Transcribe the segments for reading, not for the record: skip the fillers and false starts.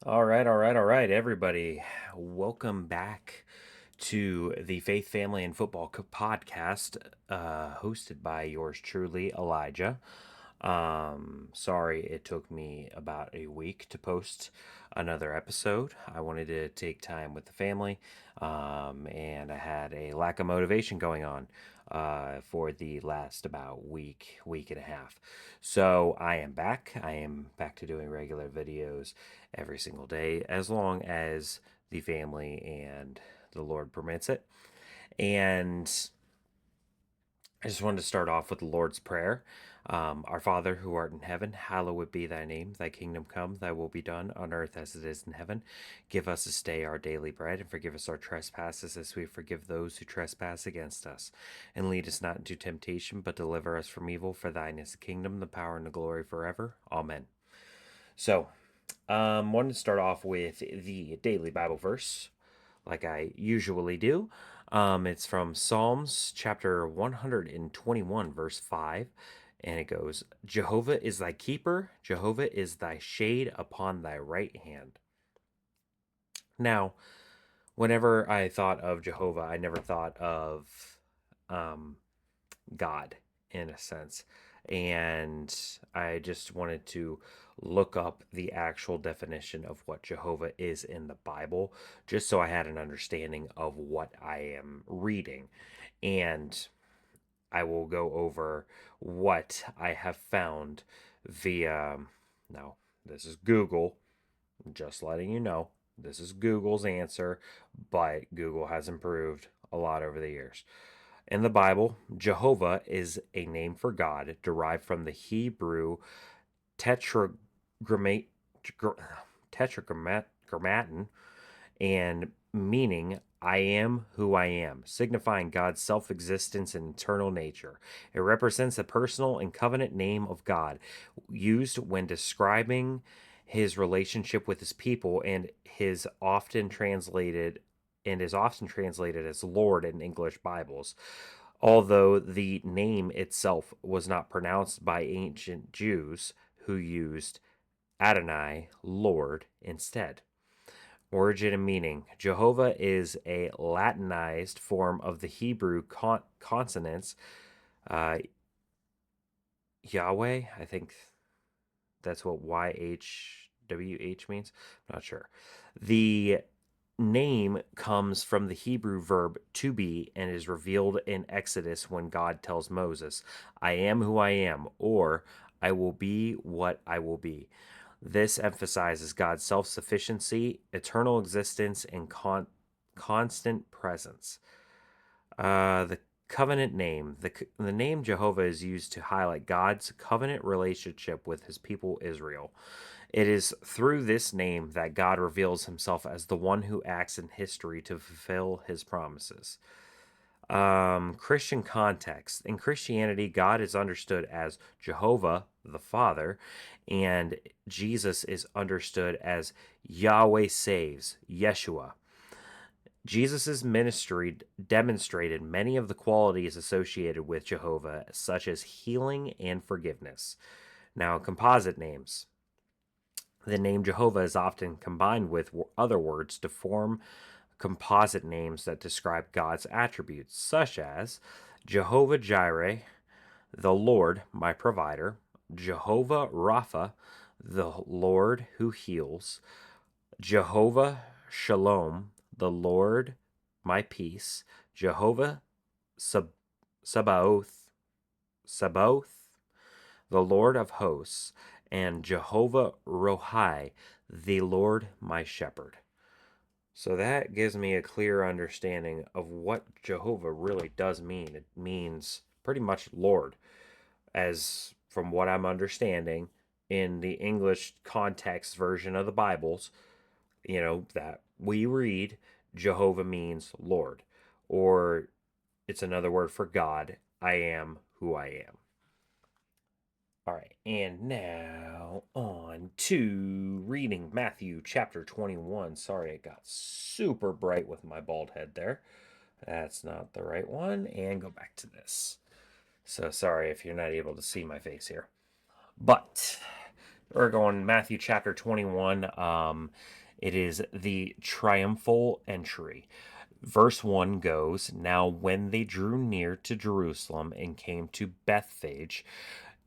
All right, everybody. Welcome back to the Faith, Family, and Football podcast, hosted by yours truly, Elijah. Sorry it took me about a week to post another episode. I wanted to take time with the family, and I had a lack of motivation going on for the last about week and a half. So I am back. I am back to doing regular videos every single day, as long as the family and the Lord permits it. And I just wanted to start off with the Lord's Prayer. Our Father, who art in heaven, hallowed be thy name. Thy kingdom come, thy will be done on earth as it is in heaven. Give us this day our daily bread, and forgive us our trespasses as we forgive those who trespass against us. And lead us not into temptation, but deliver us from evil. For thine is the kingdom, the power, and the glory forever. Amen. So, wanted to start off with the daily Bible verse, like I usually do. It's from Psalms chapter 121, verse 5, and it goes, Jehovah is thy keeper, Jehovah is thy shade upon thy right hand. Now, whenever I thought of Jehovah, I never thought of um, God in a sense. And I just wanted to look up the actual definition of what Jehovah is in the Bible, just so I had an understanding of what I am reading. And I will go over what I have found via, now, this is Google, just letting you know. This is Google's answer, but Google has improved a lot over the years. In the Bible, Jehovah is a name for God derived from the Hebrew tetragrammat, tetragrammaton and meaning I am who I am, signifying God's self existence and eternal nature. It represents the personal and covenant name of God, used when describing his relationship with his people and is often translated as Lord in English Bibles, although the name itself was not pronounced by ancient Jews who used Adonai, Lord, instead. Origin and meaning. Jehovah is a Latinized form of the Hebrew consonants uh, Yahweh. I think that's what YHWH means. I'm not sure. The name comes from the Hebrew verb to be and is revealed in Exodus when God tells Moses, I am who I am, or I will be what I will be. This emphasizes God's self sufficiency, eternal existence, and constant presence. The covenant name. The name Jehovah is used to highlight God's covenant relationship with his people Israel. It is through this name that God reveals himself as the one who acts in history to fulfill his promises. Christian context. In Christianity, God is understood as Jehovah, the Father, and Jesus is understood as Yahweh saves, Yeshua. Jesus' ministry demonstrated many of the qualities associated with Jehovah, such as healing and forgiveness. Now, composite names. The name Jehovah is often combined with other words to form composite names that describe God's attributes, such as Jehovah Jireh, the Lord, my provider, Jehovah Rapha, the Lord who heals, Jehovah Shalom, the Lord, my peace, Jehovah Sab- Sabaoth, Sabaoth, the Lord of hosts, and Jehovah Rohai, the Lord my shepherd. So that gives me a clear understanding of what Jehovah really does mean. It means pretty much Lord, as from what I'm understanding in the English context version of the Bibles, that we read, Jehovah means Lord, or it's another word for God. I am who I am. All right, and now on to reading Matthew chapter 21. Sorry, it got super bright with my bald head there. That's not the right one. And go back to this. So sorry if you're not able to see my face here. But We're going Matthew chapter 21. It is the triumphal entry. Verse 1 goes, Now when they drew near to Jerusalem and came to Bethphage,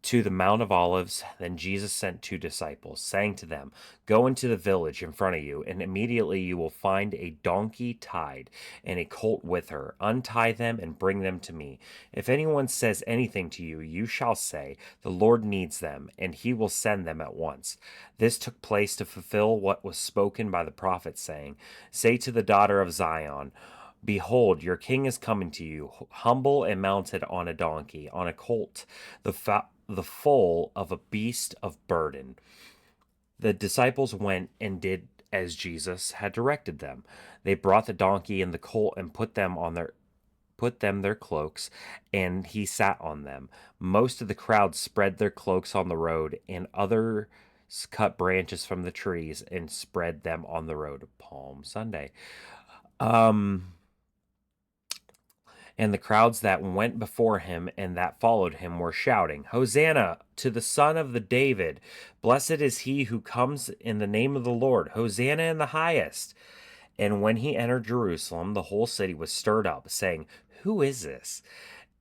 to the Mount of Olives, then Jesus sent two disciples, saying to them, Go into the village in front of you, and immediately you will find a donkey tied, and a colt with her. Untie them and bring them to me. If anyone says anything to you, you shall say, The Lord needs them, and he will send them at once. This took place to fulfill what was spoken by the prophet, saying, Say to the daughter of Zion, Behold, your king is coming to you, humble and mounted on a donkey, on a colt, the foal of a beast of burden. The disciples went and did as Jesus had directed them. They brought the donkey and the colt and put them their cloaks, and he sat on them. Most of the crowd spread their cloaks on the road, and others cut branches from the trees and spread them on the road. Palm Sunday. Um And the crowds that went before him and that followed him were shouting, Hosanna to the Son of the David! Blessed is he who comes in the name of the Lord! Hosanna in the highest! And when he entered Jerusalem, the whole city was stirred up, saying, Who is this?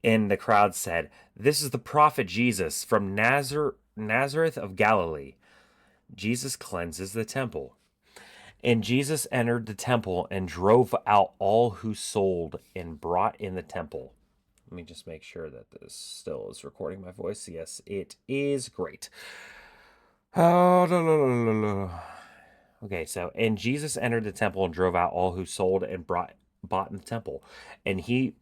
And the crowd said, This is the prophet Jesus from Nazareth of Galilee. Jesus cleanses the temple. And Jesus entered the temple and drove out all who sold and brought in the temple. Let me just make sure that this still is recording my voice. Yes, it is. Great. Oh, no, no, no, no, no. Okay, so, and Jesus entered the temple and drove out all who sold and bought in the temple. And he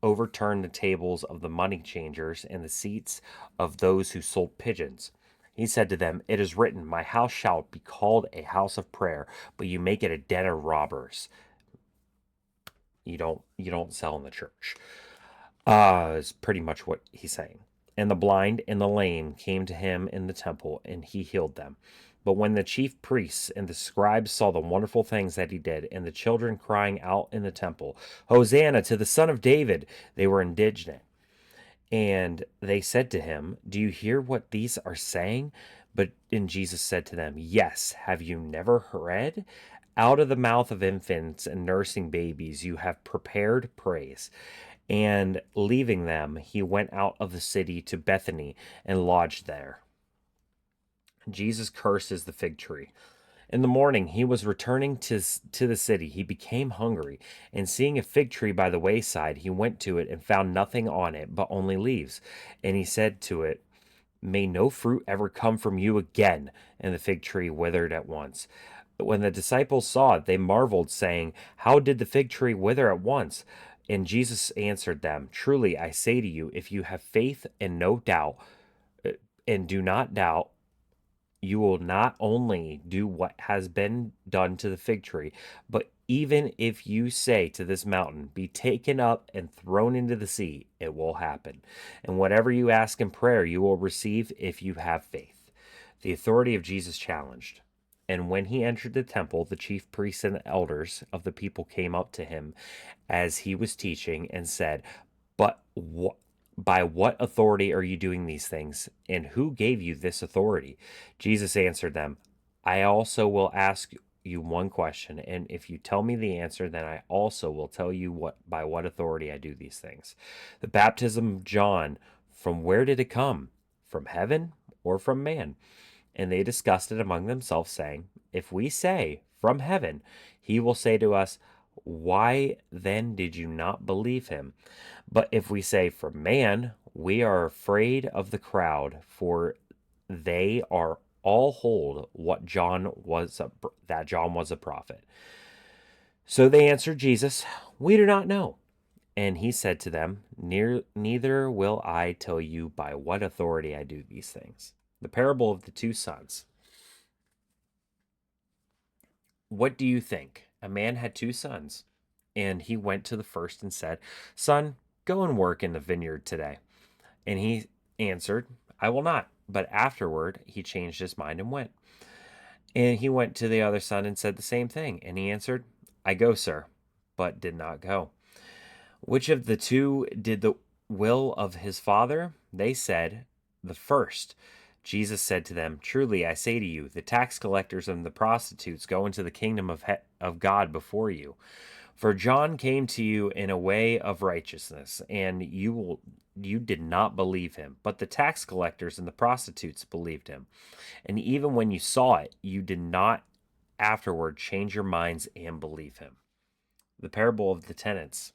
overturned the tables of the money changers and the seats of those who sold pigeons. He said to them, It is written, My house shall be called a house of prayer, but you make it a den of robbers. You don't sell in the church. Is pretty much what he's saying. And the blind and the lame came to him in the temple, and he healed them. But when the chief priests and the scribes saw the wonderful things that he did, and the children crying out in the temple, Hosanna to the Son of David, they were indignant. And they said to him, Do you hear what these are saying? And Jesus said to them, Yes, have you never read? Out of the mouth of infants and nursing babies you have prepared praise. And leaving them, he went out of the city to Bethany and lodged there. Jesus curses the fig tree. In the morning, he was returning to the city. He became hungry, and seeing a fig tree by the wayside, he went to it and found nothing on it but only leaves. And he said to it, May no fruit ever come from you again. And the fig tree withered at once. But when the disciples saw it, they marveled, saying, How did the fig tree wither at once? And Jesus answered them, Truly I say to you, if you have faith and no doubt, and do not doubt, you will not only do what has been done to the fig tree, but even if you say to this mountain, Be taken up and thrown into the sea, it will happen. And whatever you ask in prayer, you will receive if you have faith. The authority of Jesus challenged. And when he entered the temple, the chief priests and the elders of the people came up to him as he was teaching and said, But by what authority are you doing these things? And who gave you this authority? Jesus answered them, I also will ask you one question, and if you tell me the answer, then I also will tell you by what authority I do these things. The baptism of John, from where did it come? From heaven or from man? And they discussed it among themselves, saying, If we say, From heaven, he will say to us, Why then did you not believe him? But if we say, From man, we are afraid of the crowd, for they are all hold that John was a prophet. So they answered Jesus, We do not know. And he said to them, Neither will I tell you by what authority I do these things. The parable of the two sons. What do you think? A man had two sons, and he went to the first and said, Son, go and work in the vineyard today. And he answered, I will not. But afterward he changed his mind and went. And he went to the other son and said the same thing. And he answered, I go, sir, but did not go. Which of the two did the will of his father? They said, The first. Jesus said to them, "Truly I say to you, the tax collectors and the prostitutes go into the kingdom of God before you. For John came to you in a way of righteousness, and you did not believe him, but the tax collectors and the prostitutes believed him. And even when you saw it, you did not afterward change your minds and believe him." The parable of the tenants.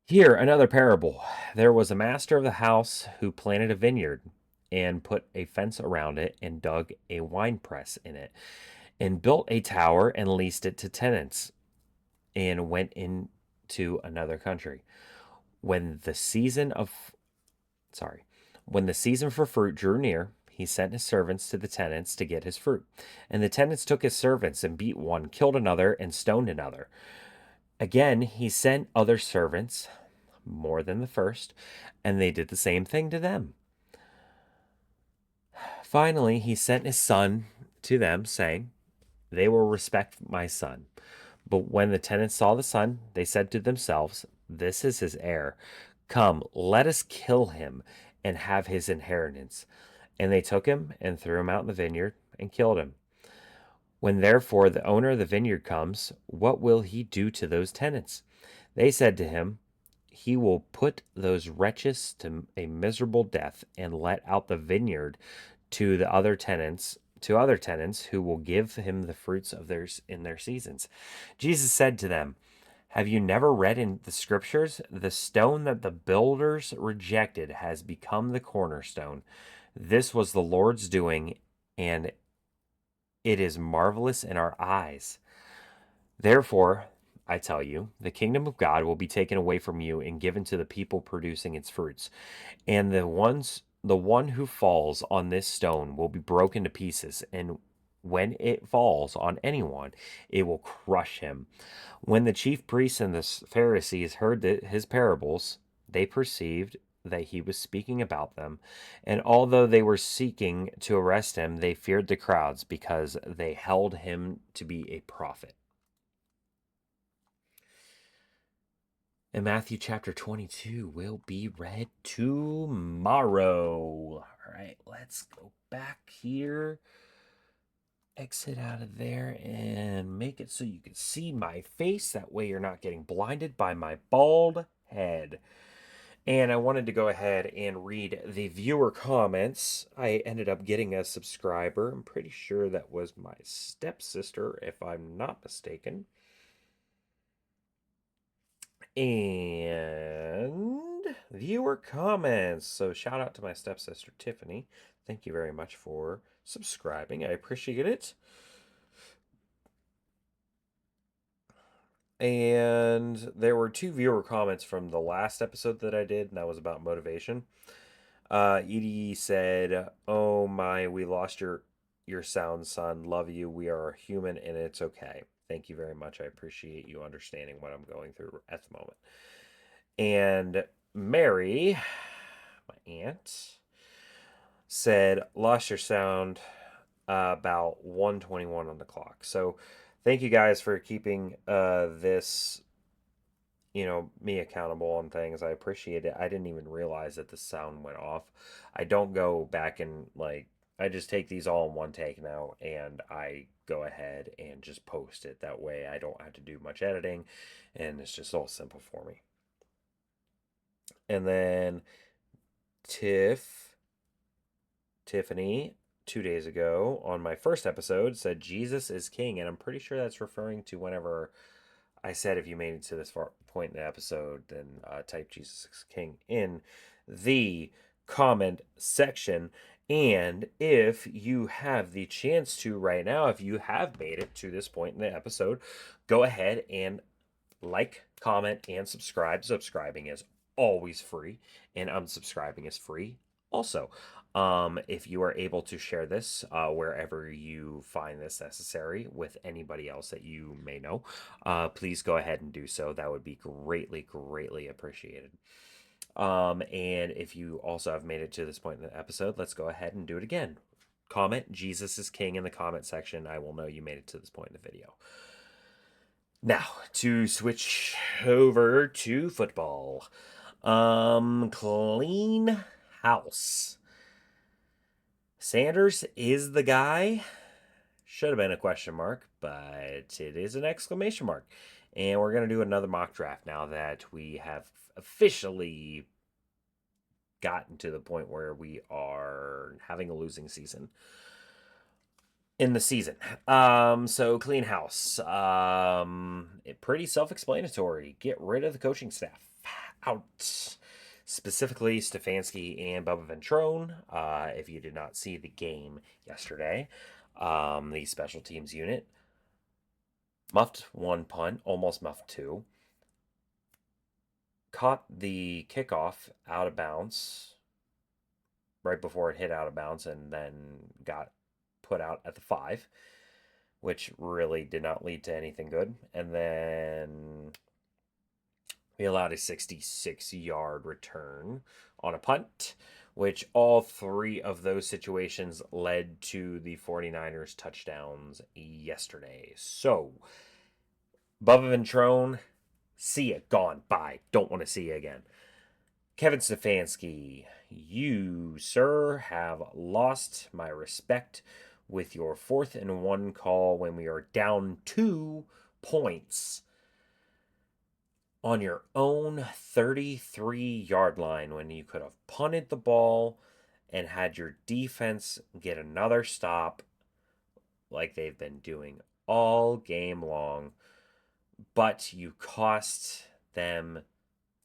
Here, another parable. There was a master of the house who planted a vineyard and put a fence around it and dug a wine press in it and built a tower and leased it to tenants and went into another country. When the season of sorry, when the season for fruit drew near, he sent his servants to the tenants to get his fruit. And the tenants took his servants and beat one, killed another, and stoned another. Again, he sent other servants, more than the first, and they did the same thing to them. Finally, he sent his son to them, saying, "They will respect my son." But when the tenants saw the son, they said to themselves, "This is his heir. Come, let us kill him and have his inheritance." And they took him and threw him out in the vineyard and killed him. When therefore the owner of the vineyard comes, what will he do to those tenants? They said to him, "He will put those wretches to a miserable death and let out the vineyard to the other tenants who will give him the fruits of theirs in their seasons." Jesus said to them, "Have you never read in the scriptures, the stone that the builders rejected has become the cornerstone? This was the Lord's doing, and it is marvelous in our eyes. Therefore, I tell you, the kingdom of God will be taken away from you and given to the people producing its fruits. And the one who falls on this stone will be broken to pieces, and when it falls on anyone, it will crush him." When the chief priests and the Pharisees heard his parables, they perceived that he was speaking about them. And although they were seeking to arrest him, they feared the crowds because they held him to be a prophet. And Matthew chapter 22 will be read tomorrow. All right, let's go back here. Exit out of there and make it so you can see my face. That way you're not getting blinded by my bald head. And I wanted to go ahead and read the viewer comments. I ended up getting a subscriber. I'm pretty sure that was my stepsister, if I'm not mistaken. And viewer comments. So shout out to my stepsister, Tiffany. Thank you very much for subscribing. I appreciate it. And there were two viewer comments from the last episode that I did, and that was about motivation. Edie said, "Oh my, we lost your sound, son. Love you. We are human, and it's okay." Thank you very much. I appreciate you understanding what I'm going through at the moment. And Mary, my aunt, said, "Lost your sound about 1:21 on the clock." So thank you guys for keeping this, me accountable on things. I appreciate it. I didn't even realize that the sound went off. I don't go back and I just take these all in one take now, and I go ahead and just post it. That way I don't have to do much editing, and it's just all simple for me. And then Tiffany, 2 days ago on my first episode, said Jesus is king, and I'm pretty sure that's referring to whenever I said if you made it to this point in the episode, then type Jesus is king in the comment section. And if you have the chance to right now, if you have made it to this point in the episode, go ahead and like, comment, and subscribe. Subscribing is always free, and unsubscribing is free also. If you are able to share this wherever you find this necessary with anybody else that you may know, please go ahead and do so. That would be greatly, greatly appreciated. And if you also have made it to this point in the episode, let's go ahead and do it again. Comment Jesus is king in the comment section. I will know you made it to this point in the video. Now, to switch over to football. Clean house. Sanders is the guy. Should have been a question mark, but it is an exclamation mark. And we're going to do another mock draft now that we have officially gotten to the point where we are having a losing season in the season. So clean house. Pretty self-explanatory. Get rid of the coaching staff. Out. Specifically, Stefanski and Bubba Ventrone. If you did not see the game yesterday, the special teams unit muffed one punt, almost muffed two. Caught the kickoff out of bounds right before it hit out of bounds and then got put out at the 5, which really did not lead to anything good. And then we allowed a 66-yard return on a punt, which all three of those situations led to the 49ers touchdowns yesterday. So, Bubba Ventrone, see ya, gone, bye. Don't want to see you again. Kevin Stefanski, you, sir, have lost my respect with your 4th and 1 call when we are down 2 points on your own 33-yard line when you could have punted the ball and had your defense get another stop like they've been doing all game long. But you cost them.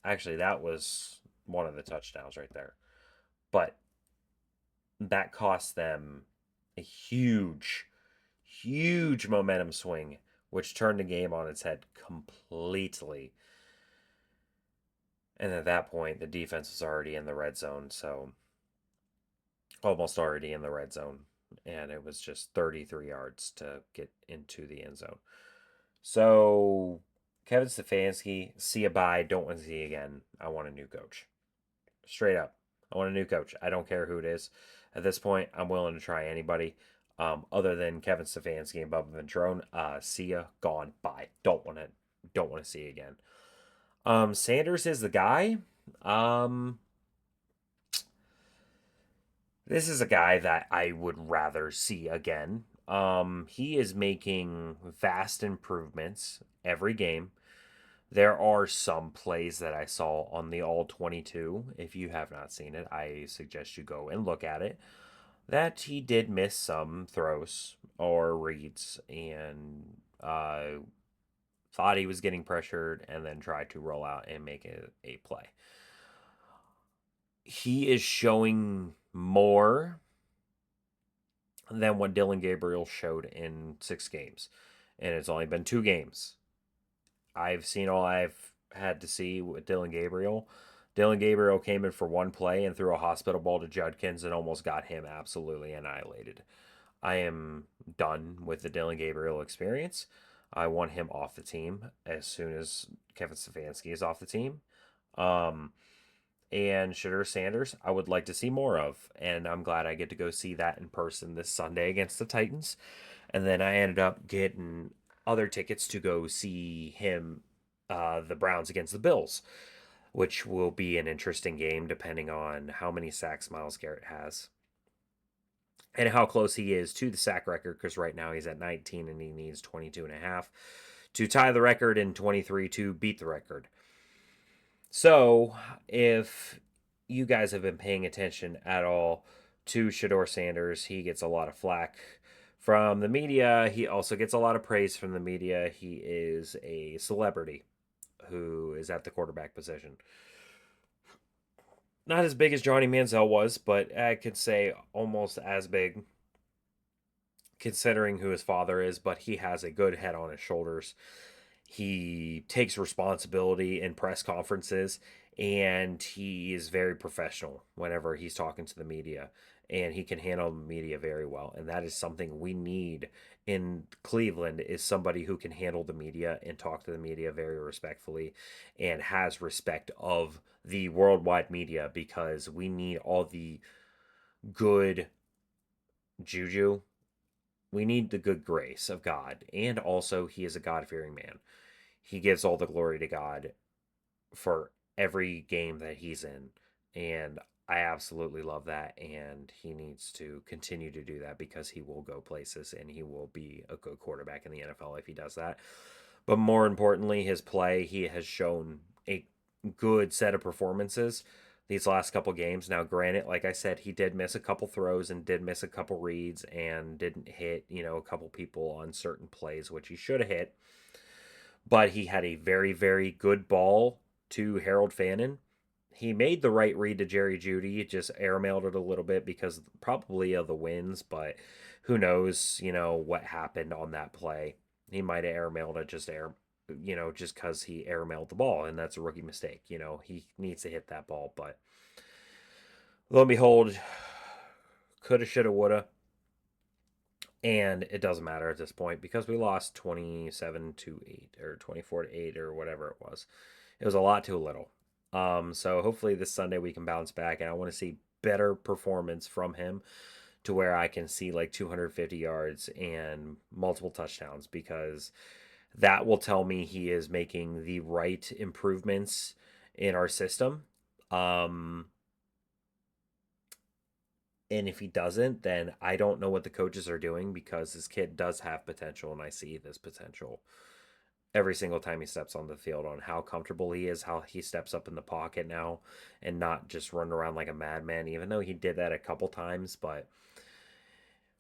Actually, that was one of the touchdowns right there. But that cost them a huge, huge momentum swing, which turned the game on its head completely. And at that point, the defense was already in the red zone, so almost already in the red zone. And it was just 33 yards to get into the end zone. So, Kevin Stefanski, see you bye. Don't want to see you again. I want a new coach. Straight up. I want a new coach. I don't care who it is. At this point, I'm willing to try anybody other than Kevin Stefanski and Bubba Ventrone. See ya. Gone. Bye. Don't want to see you again. Sanders is the guy. This is a guy that I would rather see again. He is making vast improvements every game. There are some plays that I saw on the All 22. If you have not seen it, I suggest you go and look at it. That he did miss some throws or reads and thought he was getting pressured and then tried to roll out and make a play. He is showing more than what Dylan Gabriel showed in 6 games. And it's only been 2 games. I've seen all I've had to see with Dylan Gabriel. Dylan Gabriel came in for one play and threw a hospital ball to Judkins and almost got him absolutely annihilated. I am done with the Dylan Gabriel experience. I want him off the team as soon as Kevin Stefanski is off the team. And Shedeur Sanders, I would like to see more of. And I'm glad I get to go see that in person this Sunday against the Titans. And then I ended up getting other tickets to go see him, the Browns against the Bills, which will be an interesting game depending on how many sacks Myles Garrett has and how close he is to the sack record, because right now he's at 19 and he needs 22 and a half to tie the record and 23 to beat the record. So if you guys have been paying attention at all to Shedeur Sanders, he gets a lot of flack from the media. He also gets a lot of praise from the media. He is a celebrity who is at the quarterback position. Not as big as Johnny Manziel was, but I could say almost as big considering who his father is, but he has a good head on his shoulders. He takes responsibility in press conferences and he is very professional whenever he's talking to the media, and he can handle the media very well, and that is something we need in Cleveland, is somebody who can handle the media and talk to the media very respectfully and has respect of the worldwide media, because we need all the good juju. We need the good grace of God, and also he is a God-fearing man. He gives all the glory to God for every game that he's in. And I absolutely love that, and he needs to continue to do that because he will go places and he will be a good quarterback in the NFL if he does that. But more importantly, his play, he has shown a good set of performances these last couple games. Now, granted, like I said, he did miss a couple throws and did miss a couple reads and didn't hit, a couple people on certain plays, which he should have hit. But he had a very, very good ball to Harold Fannin. He made the right read to Jerry Judy, just airmailed it a little bit because probably of the winds, but who knows, what happened on that play. He might have airmailed it just because he airmailed the ball, and that's a rookie mistake. He needs to hit that ball, but lo and behold, coulda, shoulda, woulda. And it doesn't matter at this point because we lost 27-8 or 24-8 or whatever it was. It was a lot too little. So hopefully this Sunday we can bounce back, and I want to see better performance from him to where I can see like 250 yards and multiple touchdowns because that will tell me he is making the right improvements in our system. Um, and if he doesn't, then I don't know what the coaches are doing because this kid does have potential, and I see this potential every single time he steps on the field on how comfortable he is, how he steps up in the pocket now and not just run around like a madman, even though he did that a couple times. But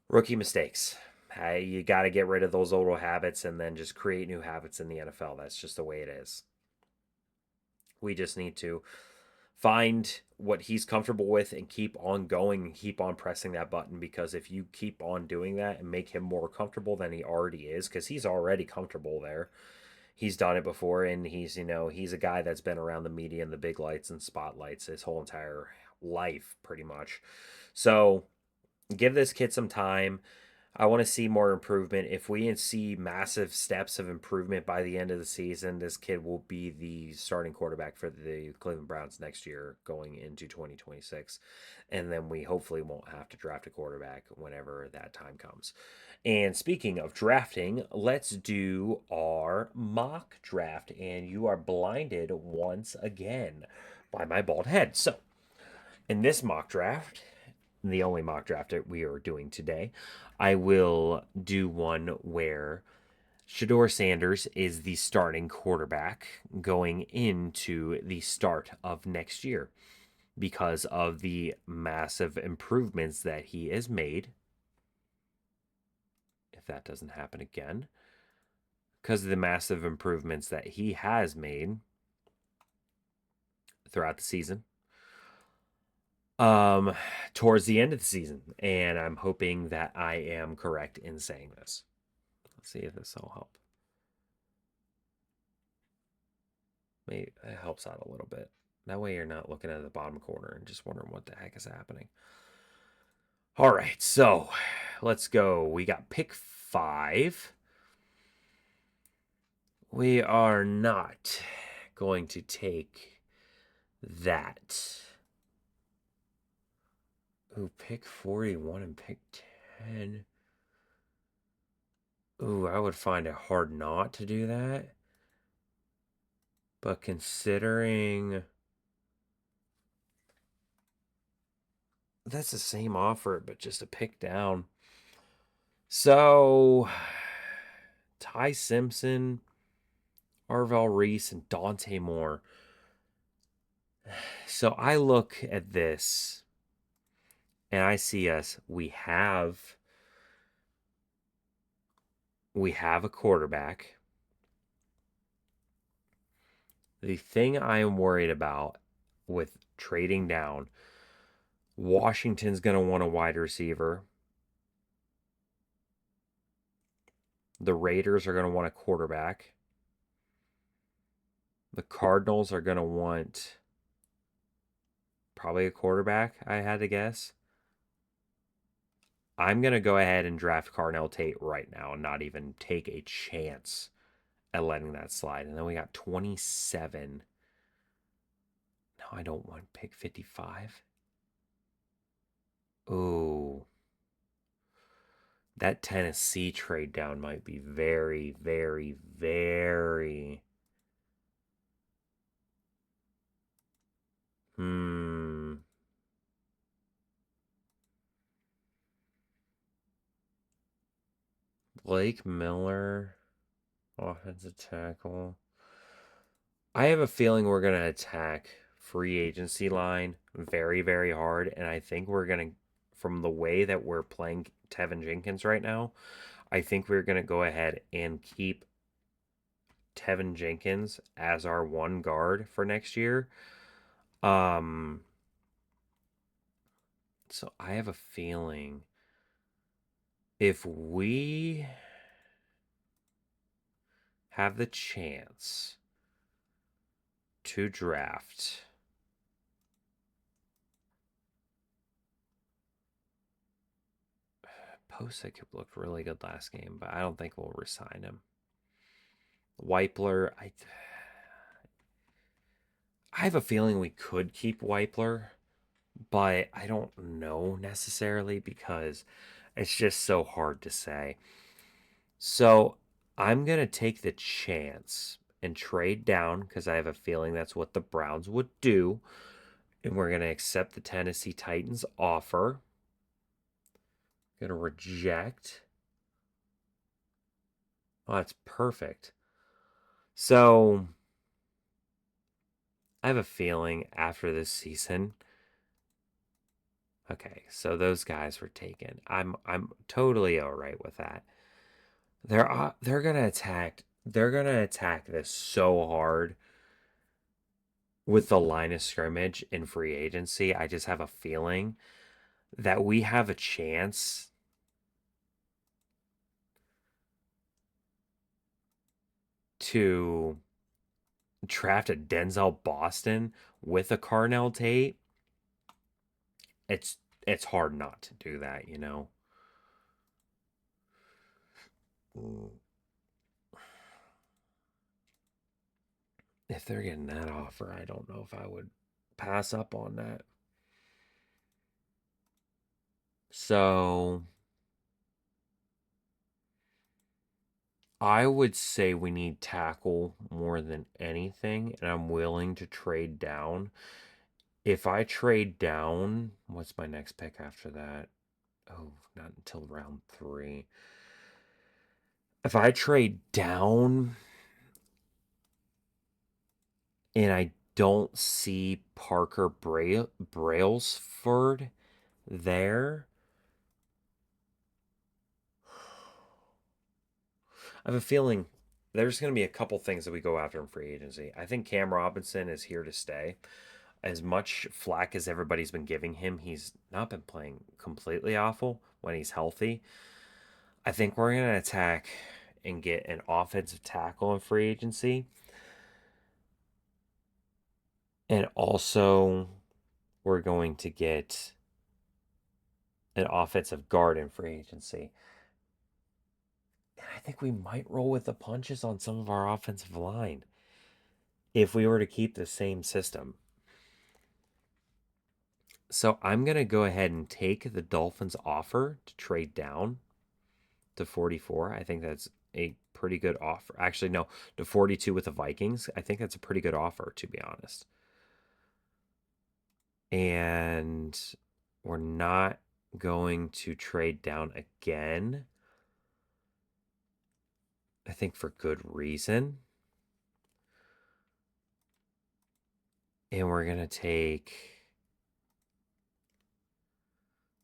rookie mistakes. Hey, you got to get rid of those old habits and then just create new habits in the NFL. That's just the way it is. We just need to find what he's comfortable with and keep on going and keep on pressing that button because if you keep on doing that and make him more comfortable than he already is, because he's already comfortable there, he's done it before, and he's a guy that's been around the media and the big lights and spotlights his whole entire life pretty much. So give this kid some time. I want to see more improvement. If we see massive steps of improvement by the end of the season, this kid will be the starting quarterback for the Cleveland Browns next year going into 2026. And then we hopefully won't have to draft a quarterback whenever that time comes. And speaking of drafting, let's do our mock draft. And you are blinded once again by my bald head. So, in this mock draft, the only mock draft that we are doing today, I will do one where Shador Sanders is the starting quarterback going into the start of next year because of the massive improvements that he has made. If that doesn't happen again, because of the massive improvements that he has made throughout the season. Um, towards the end of the season, and I'm hoping that I am correct in saying this. Let's see if this will help. Maybe it helps out a little bit. That way you're not looking at the bottom corner and just wondering what the heck is happening. All right, so let's go. We got pick 5. We are not going to take that. Ooh, pick 41 and pick 10. Ooh, I would find it hard not to do that. But considering that's the same offer, but just a pick down. So, Ty Simpson, Arvell Reese, and Dante Moore. So I look at this and I see we have a quarterback. The thing I am worried about with trading down, Washington's going to want a wide receiver. The Raiders are going to want a quarterback. The Cardinals are going to want probably a quarterback, I had to guess. I'm going to go ahead and draft Carnell Tate right now and not even take a chance at letting that slide. And then we got 27. No, I don't want pick 55. Ooh. That Tennessee trade down might be very, very, very. Hmm. Blake Miller, offensive tackle. I have a feeling we're going to attack free agency line very, very hard. And I think we're going to, from the way that we're playing Tevin Jenkins right now, I think we're going to go ahead and keep Tevin Jenkins as our one guard for next year. Um, so I have a feeling if we have the chance to draft Posick looked really good last game, but I don't think we'll resign him. Weipler, I have a feeling we could keep Weipler, but I don't know necessarily because it's just so hard to say. So I'm going to take the chance and trade down because I have a feeling that's what the Browns would do. And we're going to accept the Tennessee Titans offer. Going to reject. Oh, that's perfect. So I have a feeling after this season. Okay, so those guys were taken. I'm totally all right with that. They're gonna attack. They're gonna attack this so hard with the line of scrimmage in free agency. I just have a feeling that we have a chance to draft a Denzel Boston with a Carnell Tate. It's hard not to do that, you know. If they're getting that offer, I don't know if I would pass up on that. So I would say we need tackle more than anything, and I'm willing to trade down. If I trade down, what's my next pick after that? Oh, not until round 3. If I trade down and I don't see Parker Brailsford there, I have a feeling there's going to be a couple things that we go after in free agency. I think Cam Robinson is here to stay. As much flack as everybody's been giving him, he's not been playing completely awful when he's healthy. I think we're going to attack and get an offensive tackle in free agency. And also, we're going to get an offensive guard in free agency. And I think we might roll with the punches on some of our offensive line if we were to keep the same system. So I'm going to go ahead and take the Dolphins' offer to trade down to 44. I think that's a pretty good offer. Actually, no, to 42 with the Vikings. I think that's a pretty good offer, to be honest. And we're not going to trade down again. I think for good reason. And we're going to take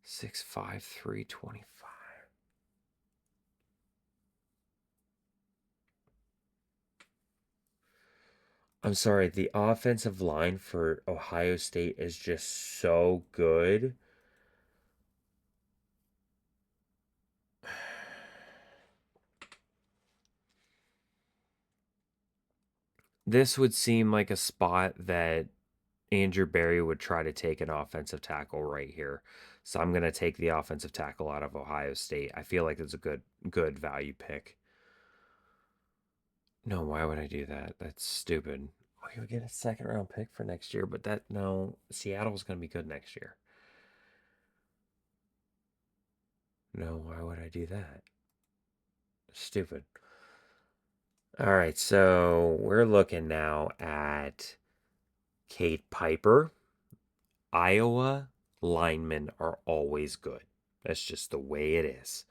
65325. I'm sorry, the offensive line for Ohio State is just so good. This would seem like a spot that Andrew Berry would try to take an offensive tackle right here. So I'm going to take the offensive tackle out of Ohio State. I feel like it's a good value pick. No, why would I do that? That's stupid. We would get a second round pick for next year, but no, Seattle's going to be good next year. No, why would I do that? Stupid. All right, so we're looking now at Kate Piper. Iowa linemen are always good. That's just the way it is.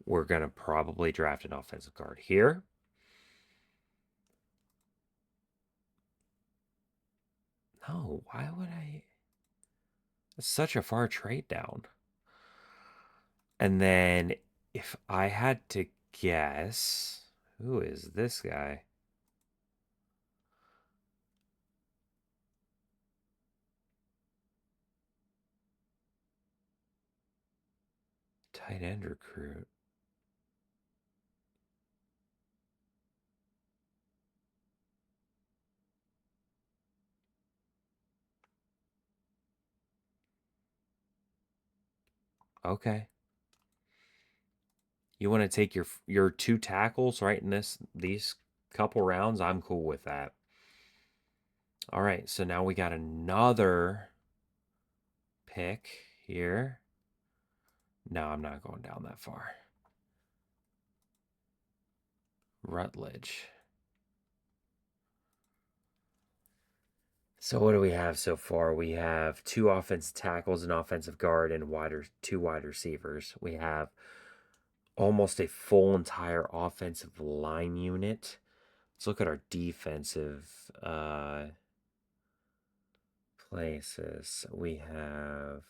We're going to probably draft an offensive guard here. No, why would I? It's such a far trade down. And then if I had to guess, who is this guy? Tight end recruit. Okay. You want to take your two tackles right in these couple rounds? I'm cool with that. All right, so now we got another pick here. No, I'm not going down that far. Rutledge. So what do we have so far? We have two offensive tackles, an offensive guard, and two wide receivers. We have almost a full entire offensive line unit. Let's look at our defensive places. We have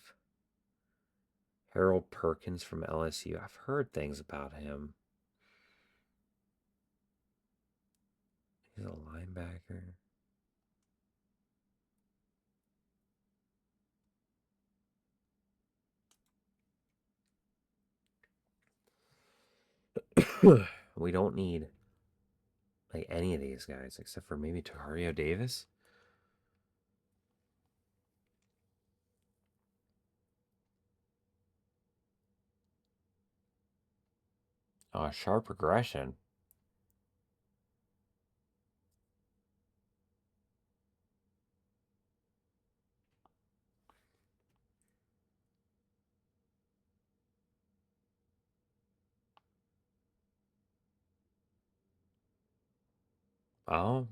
Harold Perkins from LSU. I've heard things about him. He's a linebacker. We don't need like any of these guys except for maybe Tahario Davis. Sharp regression. Oh,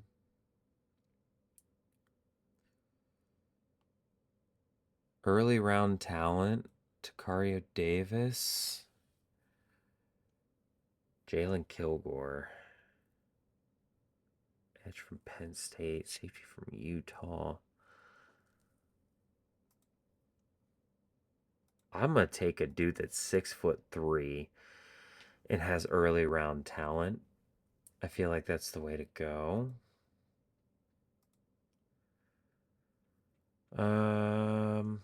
early round talent. Tacario Davis. Jalen Kilgore. Edge from Penn State. Safety from Utah. I'm going to take a dude that's 6'3" and has early round talent. I feel like that's the way to go. Um,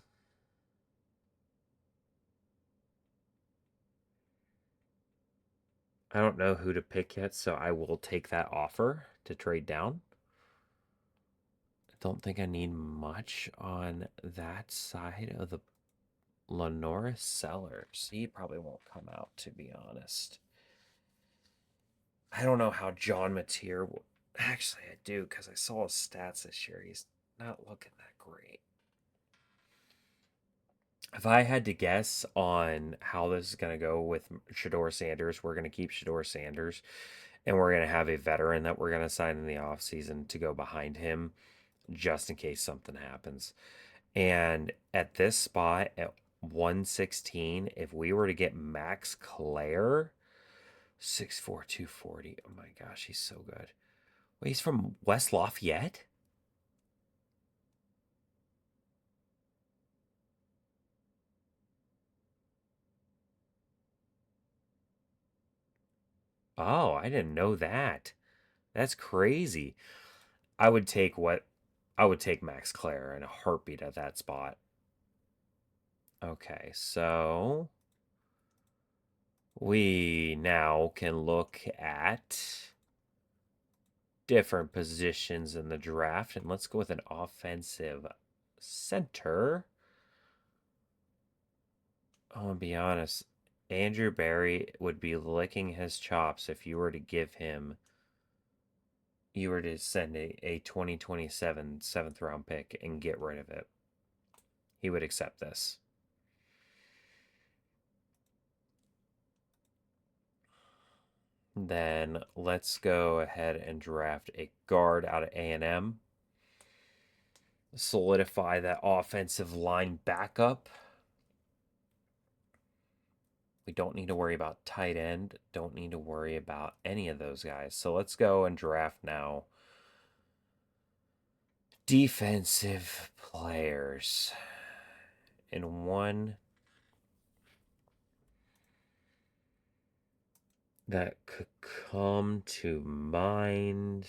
I don't know who to pick yet, so I will take that offer to trade down. I don't think I need much on that side of the Lenora Sellers. He probably won't come out, to be honest. I don't know how John Mateer will. Actually, I do because I saw his stats this year. He's not looking that great. If I had to guess on how this is going to go with Shador Sanders, we're going to keep Shador Sanders and we're going to have a veteran that we're going to sign in the offseason to go behind him just in case something happens. And at this spot at 116, if we were to get Max Clare, 6'4", 240. Oh my gosh, he's so good. Wait, he's from West Lafayette? Oh, I didn't know that. That's crazy. I would take what I would take Max Clare in a heartbeat at that spot. Okay, so we now can look at different positions in the draft, and let's go with an offensive center. I'm gonna be honest, Andrew Barry would be licking his chops if you were to give him, you were to send a 2027 seventh round pick and get rid of it. He would accept this. Then let's go ahead and draft a guard out of A&M. Solidify that offensive line backup. We don't need to worry about tight end. Don't need to worry about any of those guys. So let's go and draft now. Defensive players. And one that could come to mind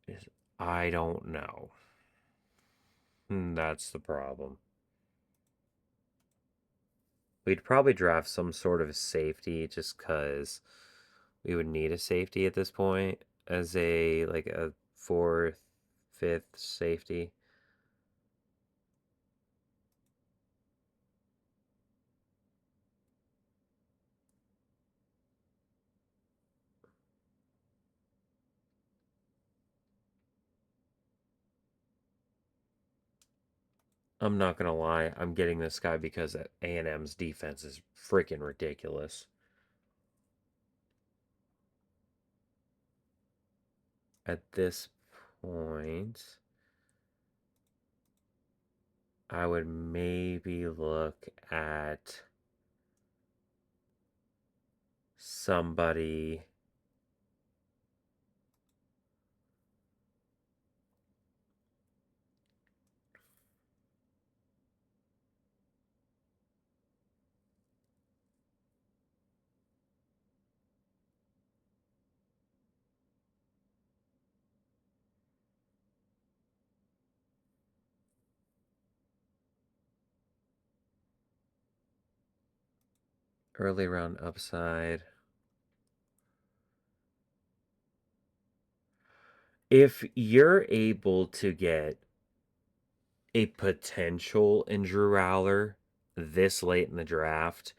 is I don't know. That's the problem. We'd probably draft some sort of safety just because we would need a safety at this point as a like a fourth, fifth safety. I'm not gonna lie, I'm getting this guy because A&M's defense is freaking ridiculous. At this point, I would maybe look at somebody. Early round upside. If you're able to get a potential in Drew Aller this late in the draft,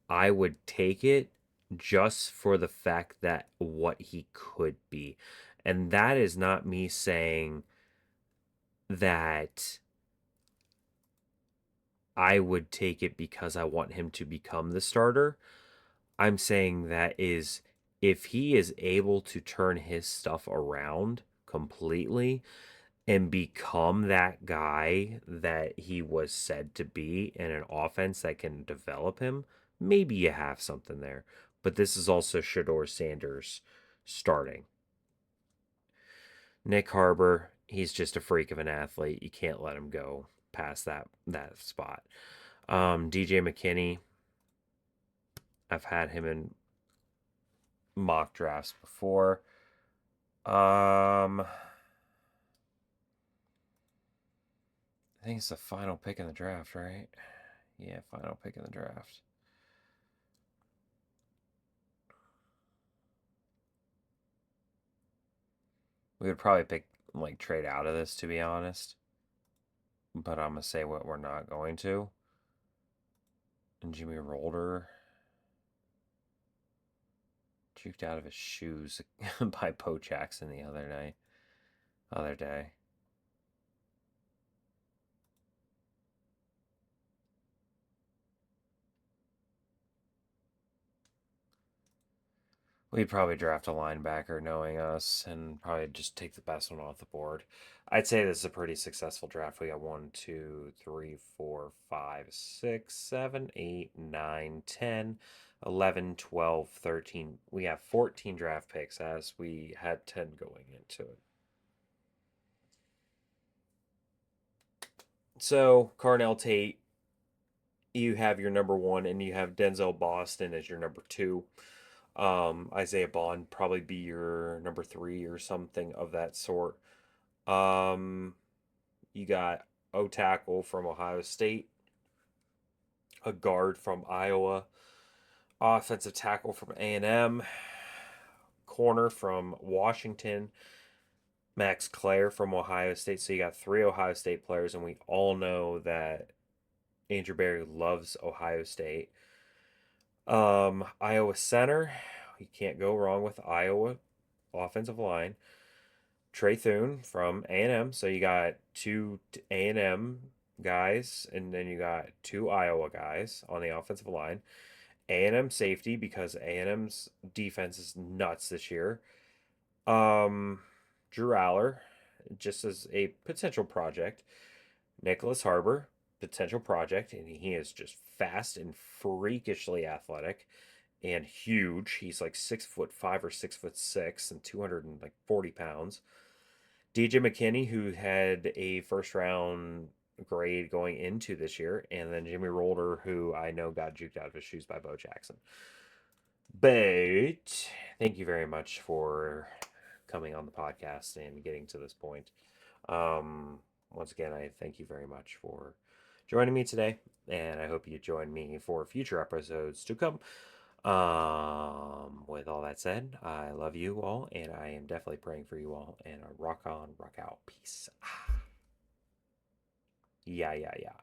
I would take it just for the fact that what he could be. And that is not me saying that I would take it because I want him to become the starter. I'm saying that is if he is able to turn his stuff around completely and become that guy that he was said to be in an offense that can develop him, maybe you have something there. But this is also Shador Sanders starting. Nick Harbor, he's just a freak of an athlete. You can't let him go past that spot. DJ McKinney, I've had him in mock drafts before. I think it's the final pick in the draft, right? Yeah, final pick in the draft. We would probably pick like trade out of this to be honest. But I'm gonna say what we're not going to. And Jimmy Rolder juked out of his shoes by Poe Jackson the other day. We'd probably draft a linebacker knowing us and probably just take the best one off the board. I'd say this is a pretty successful draft. We got 1, 2, 3, 4, 5, 6, 7, 8, 9, 10, 11, 12, 13. We have 14 draft picks as we had 10 going into it. So, Carnell Tate, you have your number one, and you have Denzel Boston as your number two. Isaiah Bond probably be your number three or something of that sort. Um, you got O tackle from Ohio State, a guard from Iowa, offensive tackle from A&M, corner from Washington, Max Clare from Ohio State. So you got three Ohio State players, and we all know that Andrew Berry loves Ohio State. Iowa center, you can't go wrong with Iowa offensive line. Trey Thune from A&M. So you got two A&M guys, and then you got two Iowa guys on the offensive line. A&M safety because A&M's defense is nuts this year. Um, Drew Aller, just as a potential project. Nicholas Harbor, potential project, and he is just fast and freakishly athletic and huge. He's like 6'5" or 6'6" and 240 pounds. DJ McKinney, who had a first round grade going into this year, and then Jimmy Rolder, who I know got juked out of his shoes by Bo Jackson. But thank you very much for coming on the podcast and getting to this point. Once again, I thank you very much for joining me today, and I hope you join me for future episodes to come. With all that said, I love you all, and I am definitely praying for you all. And rock on, rock out, peace. Yeah, yeah, yeah.